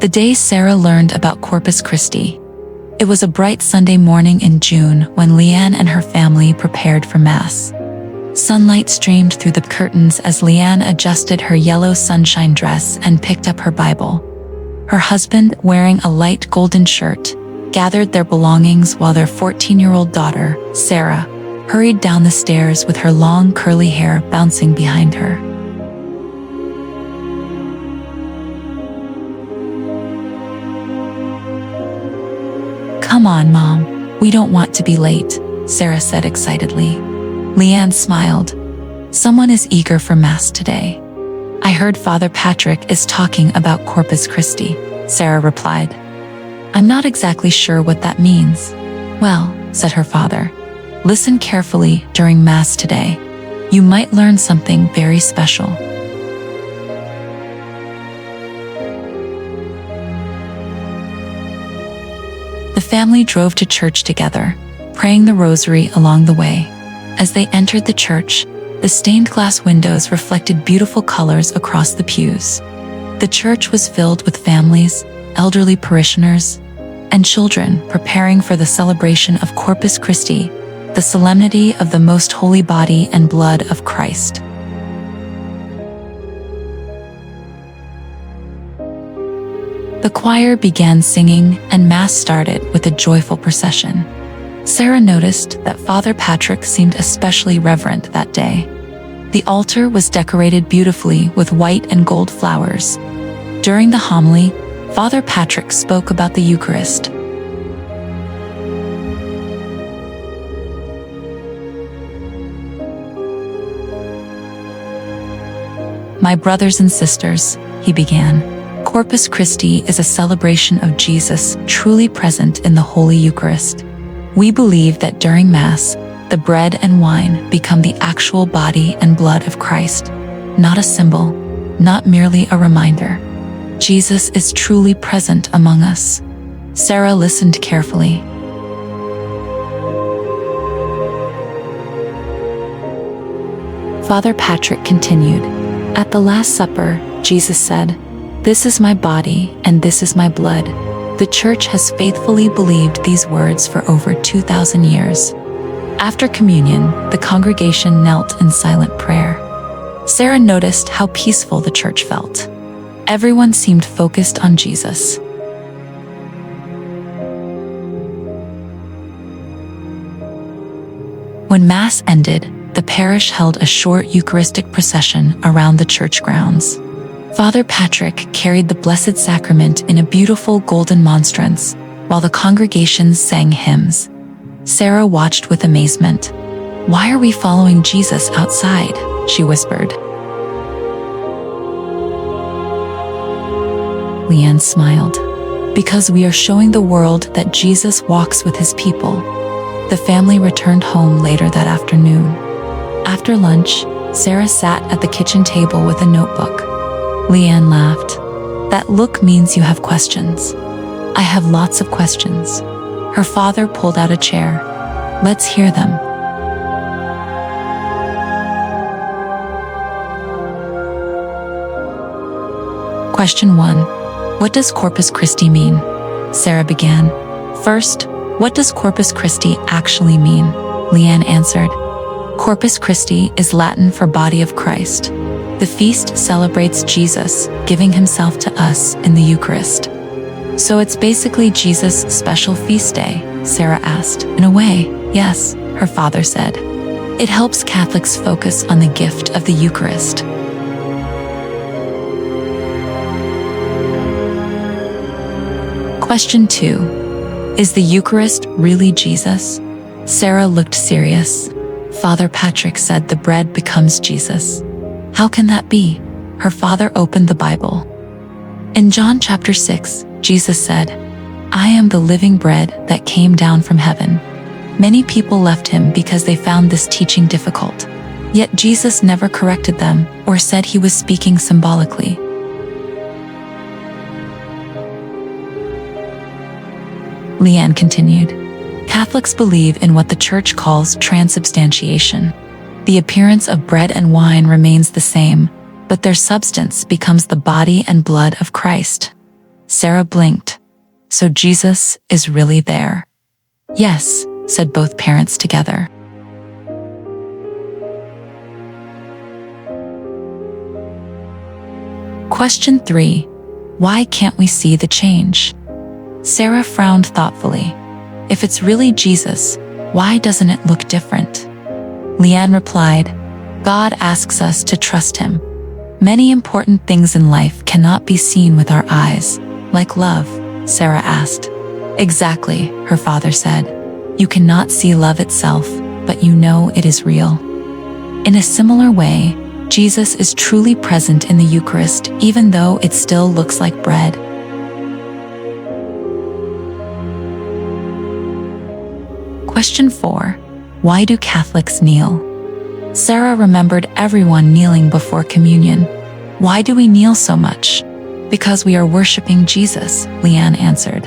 The day Sarah learned about Corpus Christi. It was a bright Sunday morning in June when LeAnn and her family prepared for Mass. Sunlight streamed through the curtains as LeAnn adjusted her yellow sunshine dress and picked up her Bible. Her husband, wearing a light golden shirt, gathered their belongings while their 14-year-old daughter, Sarah, hurried down the stairs with her long curly hair bouncing behind her. "Come on, Mom, we don't want to be late," Sarah said excitedly. LeAnn smiled. "Someone is eager for Mass today." "I heard Father Patrick is talking about Corpus Christi," Sarah replied. "I'm not exactly sure what that means." "Well," said her father, "listen carefully during Mass today. You might learn something very special." The family drove to church together, praying the rosary along the way. As they entered the church, the stained glass windows reflected beautiful colors across the pews. The church was filled with families, elderly parishioners, and children preparing for the celebration of Corpus Christi, the solemnity of the most holy body and blood of Christ. The choir began singing and Mass started with a joyful procession. Sarah noticed that Father Patrick seemed especially reverent that day. The altar was decorated beautifully with white and gold flowers. During the homily, Father Patrick spoke about the Eucharist. "My brothers and sisters," he began, "Corpus Christi is a celebration of Jesus truly present in the Holy Eucharist. We believe that during Mass, the bread and wine become the actual body and blood of Christ, not a symbol, not merely a reminder. Jesus is truly present among us." Sarah listened carefully. Father Patrick continued, "At the Last Supper, Jesus said, 'This is my body and this is my blood.' The Church has faithfully believed these words for over 2,000 years." After communion, the congregation knelt in silent prayer. Sarah noticed how peaceful the church felt. Everyone seemed focused on Jesus. When Mass ended, the parish held a short Eucharistic procession around the church grounds. Father Patrick carried the Blessed Sacrament in a beautiful golden monstrance, while the congregation sang hymns. Sarah watched with amazement. "Why are we following Jesus outside?" she whispered. LeAnn smiled. "Because we are showing the world that Jesus walks with his people." The family returned home later that afternoon. After lunch, Sarah sat at the kitchen table with a notebook. LeAnn laughed. "That look means you have questions." "I have lots of questions." Her father pulled out a chair. "Let's hear them." Question 1. What does Corpus Christi mean? Sarah began. "First, what does Corpus Christi actually mean?" LeAnn answered. "Corpus Christi is Latin for Body of Christ. The feast celebrates Jesus giving himself to us in the Eucharist." "So it's basically Jesus' special feast day?" Sarah asked. "In a way, yes," her father said. "It helps Catholics focus on the gift of the Eucharist." Question 2. Is the Eucharist really Jesus? Sarah looked serious. Father Patrick said the bread becomes Jesus. How can that be? Her father opened the Bible. In John chapter 6, Jesus said, "I am the living bread that came down from heaven." Many people left him because they found this teaching difficult. Yet Jesus never corrected them or said he was speaking symbolically. LeAnn continued, "Catholics believe in what the Church calls transubstantiation. The appearance of bread and wine remains the same, but their substance becomes the body and blood of Christ." Sarah blinked. So Jesus is really there? Yes, said both parents together. Question 3. Why can't we see the change? Sarah frowned thoughtfully. If it's really Jesus, why doesn't it look different? LeAnn replied, God asks us to trust him. Many important things in life cannot be seen with our eyes, like love, Sarah asked. Exactly, her father said. You cannot see love itself, but you know it is real. In a similar way, Jesus is truly present in the Eucharist even though it still looks like bread. Question 4. Why do Catholics kneel? Sarah remembered everyone kneeling before communion. Why do we kneel so much? Because we are worshiping Jesus, LeAnn answered.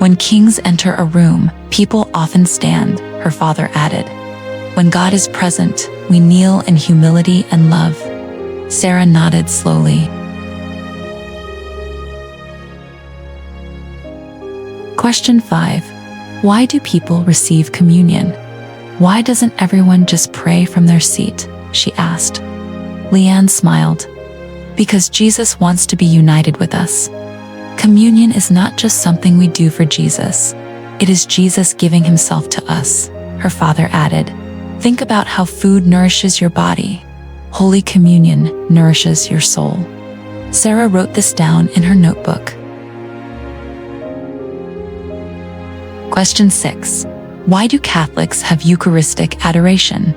When kings enter a room, people often stand, her father added. When God is present, we kneel in humility and love. Sarah nodded slowly. Question 5. Why do people receive communion? Why doesn't everyone just pray from their seat? She asked. LeAnn smiled. Because Jesus wants to be united with us. Communion is not just something we do for Jesus. It is Jesus giving himself to us, her father added. Think about how food nourishes your body. Holy Communion nourishes your soul. Sarah wrote this down in her notebook. Question 6. Why do Catholics have Eucharistic adoration?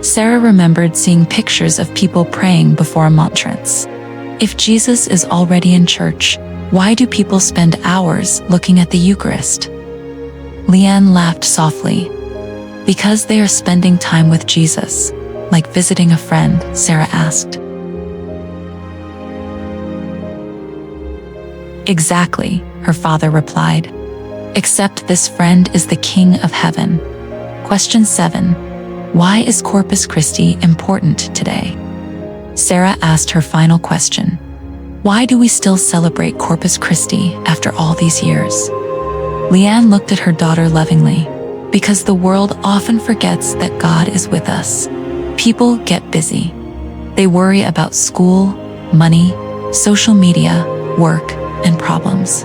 Sarah remembered seeing pictures of people praying before a monstrance. If Jesus is already in church, why do people spend hours looking at the Eucharist? LeAnn laughed softly. Because they are spending time with Jesus, like visiting a friend, Sarah asked. Exactly, her father replied. Except this friend is the King of Heaven. Question 7. Why is Corpus Christi important today? Sarah asked her final question. Why do we still celebrate Corpus Christi after all these years? LeAnn looked at her daughter lovingly. Because the world often forgets that God is with us. People get busy. They worry about school, money, social media, work, and problems.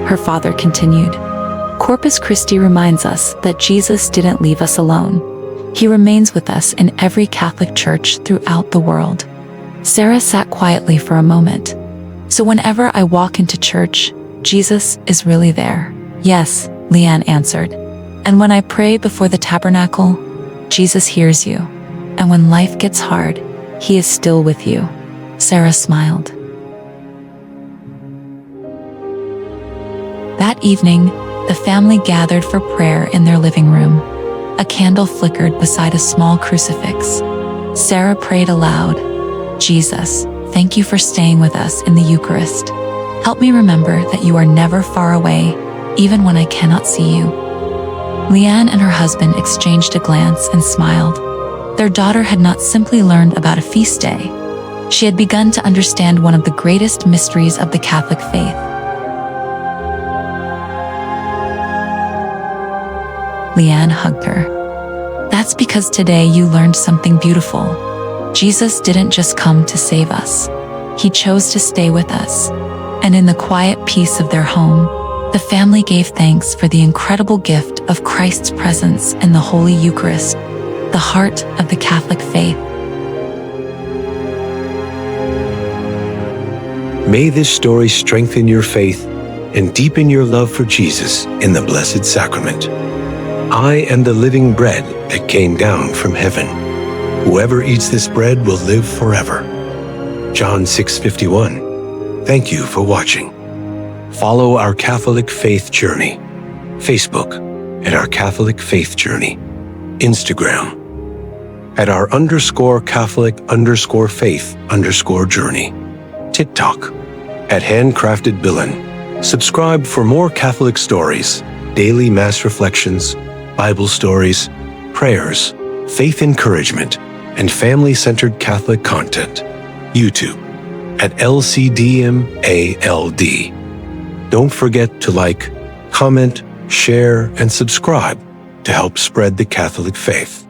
Her father continued. Corpus Christi reminds us that Jesus didn't leave us alone. He remains with us in every Catholic church throughout the world. Sarah sat quietly for a moment. So whenever I walk into church, Jesus is really there. Yes, LeAnn answered. And when I pray before the tabernacle, Jesus hears you. And when life gets hard, he is still with you. Sarah smiled. That evening, the family gathered for prayer in their living room. A candle flickered beside a small crucifix. Sarah prayed aloud, Jesus, thank you for staying with us in the Eucharist. Help me remember that you are never far away, even when I cannot see you. LeAnn and her husband exchanged a glance and smiled. Their daughter had not simply learned about a feast day. She had begun to understand one of the greatest mysteries of the Catholic faith. LeAnn hugged her. That's because today you learned something beautiful. Jesus didn't just come to save us. He chose to stay with us. And in the quiet peace of their home, the family gave thanks for the incredible gift of Christ's presence in the Holy Eucharist, the heart of the Catholic faith. May this story strengthen your faith and deepen your love for Jesus in the Blessed Sacrament. I am the living bread that came down from heaven. Whoever eats this bread will live forever. John 6:51. Thank you for watching. Follow our Catholic Faith Journey. Facebook at Our Catholic Faith Journey. Instagram at our _Catholic_faith_journey. TikTok at Handcrafted Billin. Subscribe for more Catholic stories, daily Mass reflections, Bible stories, prayers, faith encouragement, and family-centered Catholic content. YouTube at LCDMALD. Don't forget to like, comment, share, and subscribe to help spread the Catholic faith.